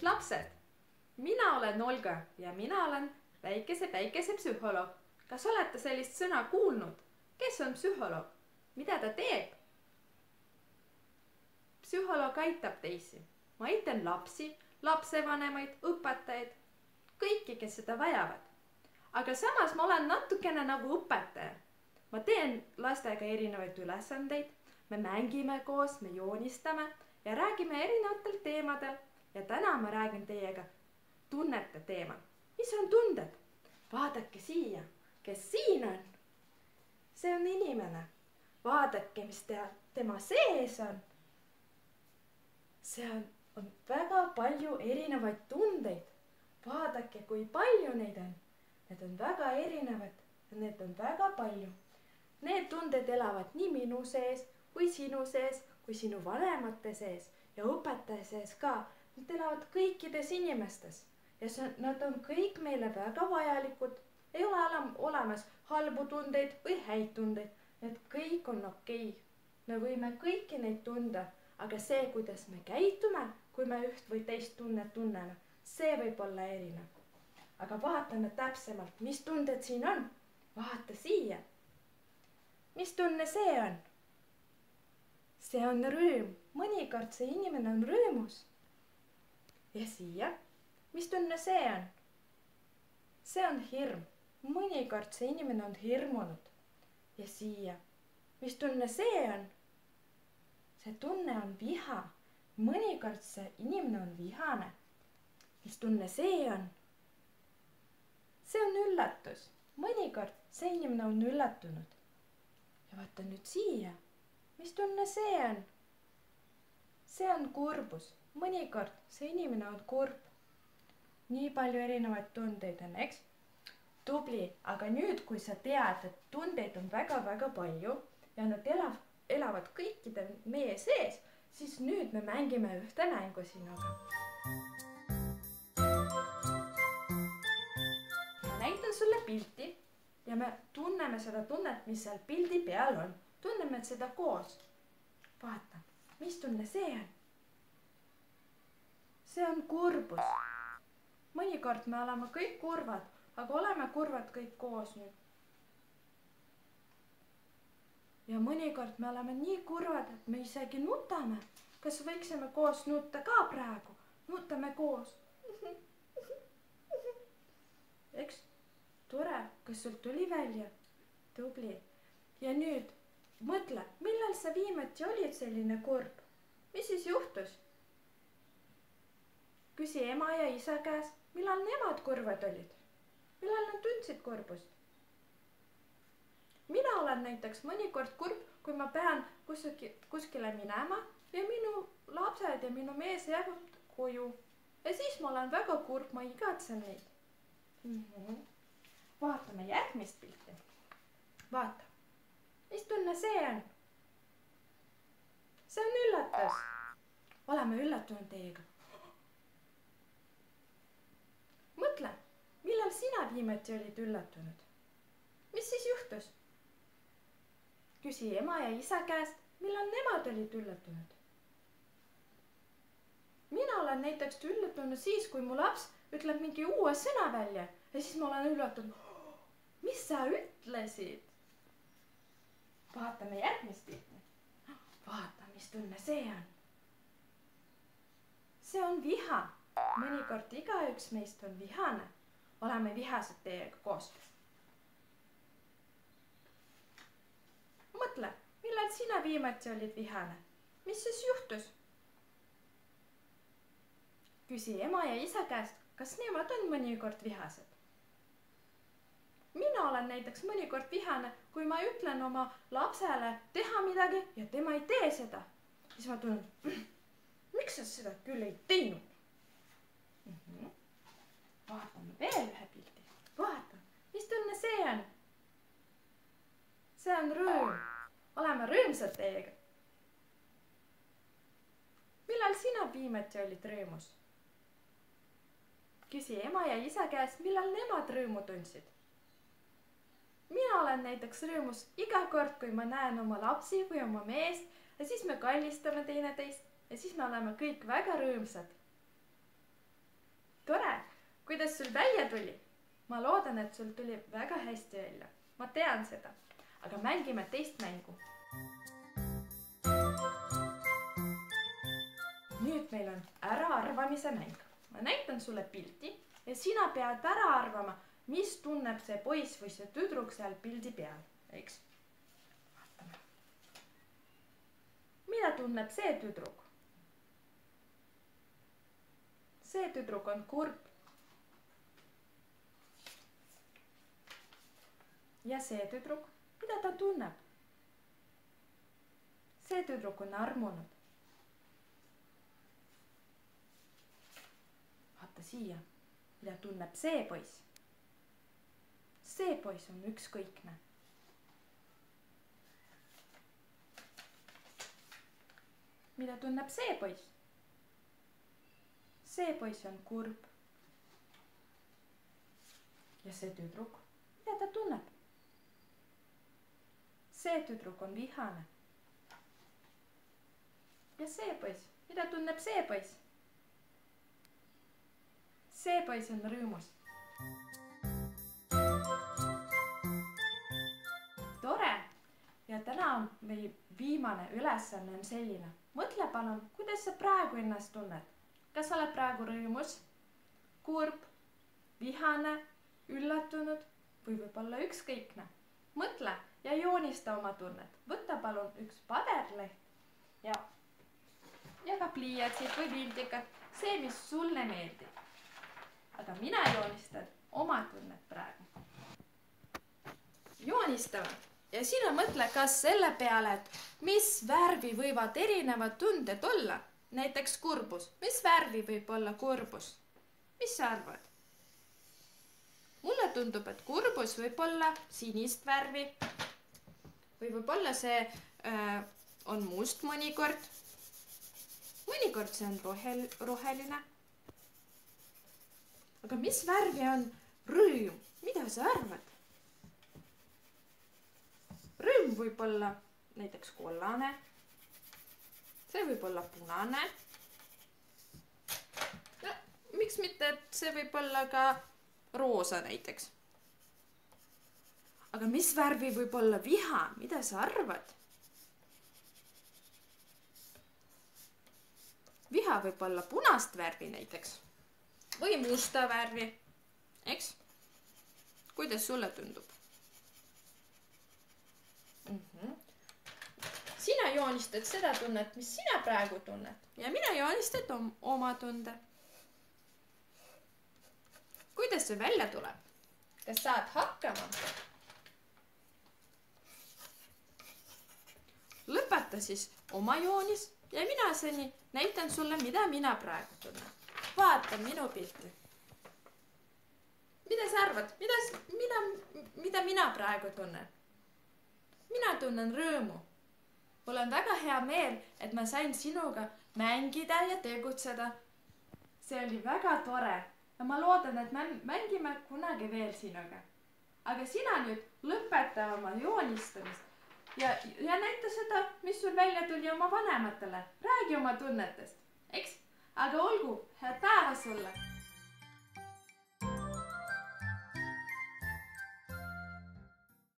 lapsed! Mina olen Olga ja mina olen väikese psühholoog. Kas olete sellist sõna kuulnud? Kes on psühholoog? Mida ta teeb? Psühholoog aitab teisi. Ma aitan lapsi, lapsevanemaid, õpetajaid, kõiki, kes seda vajavad. Aga samas ma olen natukene nagu õpetaja. Ma teen lastega erinevaid ülesandeid, me mängime koos, me joonistame ja räägime erinevatel teemadel. Ja täna ma räägin teiega tunnete teemal. Mis on tunded? Vaadake siia, kes siin on. See on inimene. Vaadake, mis tema sees on. See on väga palju erinevaid tundeid. Vaadake, kui palju neid on. Need on väga erinevad ja need on väga palju. Need tunded elavad nii minu sees, kui sinu sees, kui sinu vanemate sees ja õpetaja sees ka. Nad elavad kõikides inimestes ja nad on kõik meile väga vajalikud. Ei ole olemas halbu tundeid või häid tundeid. Need kõik on okei. Me võime kõiki neid tunda, aga see, kuidas me käitume, kui me üht või teist tunnet tunneme, see võib olla erinev. Aga vaatame täpsemalt, mis tunded siin on. Vaata siia. Mis tunne see on? See on rõõm. Mõnikord see inimene on rõõmus. Ja siia. Mis tunne see on? See on hirm. Mõnikord see inimene on hirmunud. Ja siia. Mis tunne see on? See tunne on viha. Mõnikord see inimene on vihane. Mis tunne see on? See on üllatus. Mõnikord see inimene on üllatunud. Ja vaata nüüd siia. Mis tunne see on? See on kurbus. Mõnikord see inimene on kurb. Nii palju erinevaid tundeid on, eks? Tubli, aga nüüd, kui sa tead, et tundeid on väga-väga palju ja nad elavad kõikide meie sees, siis nüüd me mängime ühte mängu sinuga. Ma näitan sulle pilti ja me tunneme seda tunnet, mis seal pildi peal on. Tunneme seda koos. Vaata, mis tunne see on? See on kurbus. Mõnikord me oleme kõik kurvad, aga oleme kurvad kõik koos nüüd. Ja mõnikord me oleme nii kurvad, et me isegi nutame. Kas võiksime koos nutta ka praegu? Nutame koos. Eks? Tore, kas sul tuli välja? Tubli. Ja nüüd mõtle, millal sa viimati olid selline kurb? Mis siis juhtus? Küsi ema ja isa käes, millal nemad kurvad olid? Millal nad tundsid kurbust? Mina olen näiteks mõnikord kurb, kui ma pean kuskile minema ja minu lapsed ja minu mees jäävad koju. Ja siis ma olen väga kurb, ma igatsen neid. Vaatame järgmist pilti. Vaata, mis tunne see on? See on üllatus. Oleme üllatunud teiega. Mõtle, millal sina viimati olid üllatunud? Mis siis juhtus? Küsi ema ja isa käest, millal nemad olid üllatunud. Mina olen näiteks üllatunud siis, kui mu laps ütleb mingi uue sõna välja ja siis ma olen üllatunud. Mis sa ütlesid? Vaatame järgmist pilti. Vaata, mis tunne see on. See on viha. Mõnikord igaüks meist on vihane. Oleme vihased teiega koos. Mõtle, millal sina viimati olid vihane? Mis siis juhtus? Küsi ema ja isa käest, kas nemad on mõnikord vihased? Mina olen näiteks mõnikord vihane, kui ma ütlen oma lapsele teha midagi ja tema ei tee seda. Siis ma tunnen, miks sa seda küll ei teinud? Vaatame veel ühe pildi. Vaata, mis tunne see on? See on rõõm. Oleme rõõmsad teiega. Millal sina viimati olid rõõmus? Küsi ema ja isa käest, millal nemad rõõmu tundsid. Mina olen näiteks rõõmus iga kord, kui ma näen oma lapsi või oma meest ja siis me kallistame teineteist ja siis me oleme kõik väga rõõmsad. tore, kuidas sul välja tuli. Ma loodan, et sul tuli väga hästi välja. Ma tean seda. Aga mängime teist mängu. Nüüd meil on äraarvamise mäng. Ma näitan sulle pildi ja sina pead ära arvama, mis tunneb see poiss või see tüdruk seal pildi peal, eks? Vaatame. Mida tunneb see tüdruk? See tüdruk on kurb. Ja see tüdruk, mida ta tunneb? See tüdruk on armunud. Vaata siia, mida tunneb see poiss. See poiss on ükskõikne. Mida tunneb see poiss? See poiss on kurb. Ja see tüdruk, mida ta tunneb? See tüdruk on vihane. Ja see poiss, mida tunneb see poiss? See poiss on rõõmus. Tore! Ja täna meie viimane ülesanne on selline. Mõtle palun, kuidas sa praegu ennast tunned? Kas sa oled praegu rõõmus, kurb, vihane, üllatunud või võib-olla ükskõikne? Mõtle ja joonista oma tunnet. Võta palun üks paberleht ja ka pliiatsid või viltikad. See, mis sulle meeldib. Aga mina joonistan oma tunnet praegu. Joonistame. Ja sina mõtle kas selle peale, et mis värvi võivad erinevad tunded olla. Näiteks kurbus. Mis värvi võib olla kurbus? Mis sa arvad? Mulle tundub, et kurbus võib olla sinist värvi. Või võib-olla see on must mõnikord. Mõnikord see on roheline. Aga mis värvi on rõõm? Mida sa arvad? Rõõm võib olla näiteks kollane. See võib olla punane. No, miks mitte, et see võib olla ka roosa näiteks. Aga mis värvi võib olla viha? Mida sa arvad? Viha võib olla punast värvi näiteks. Või musta värvi. Eks? Kuidas sulle tundub? Sina joonistad seda tunnet, mis sina praegu tunned. Ja mina joonistad oma tunde. Kuidas see välja tuleb? Kas saad hakkama? Lõpeta siis oma joonis ja mina seni näitan sulle, mida mina praegu tunnen. Vaata minu pilti. Mida sa arvad? Mida mina praegu tunnen? Mina tunnen rõõmu. Mul on väga hea meel, et ma sain sinuga mängida ja tegutseda. See oli väga tore ja ma loodan, et me mängime kunagi veel sinuga. Aga sina nüüd lõpeta oma joonistamist ja näita seda, mis sul välja tuli oma vanematele. Räägi oma tunnetest, eks? Aga olgu, head päeva sulle!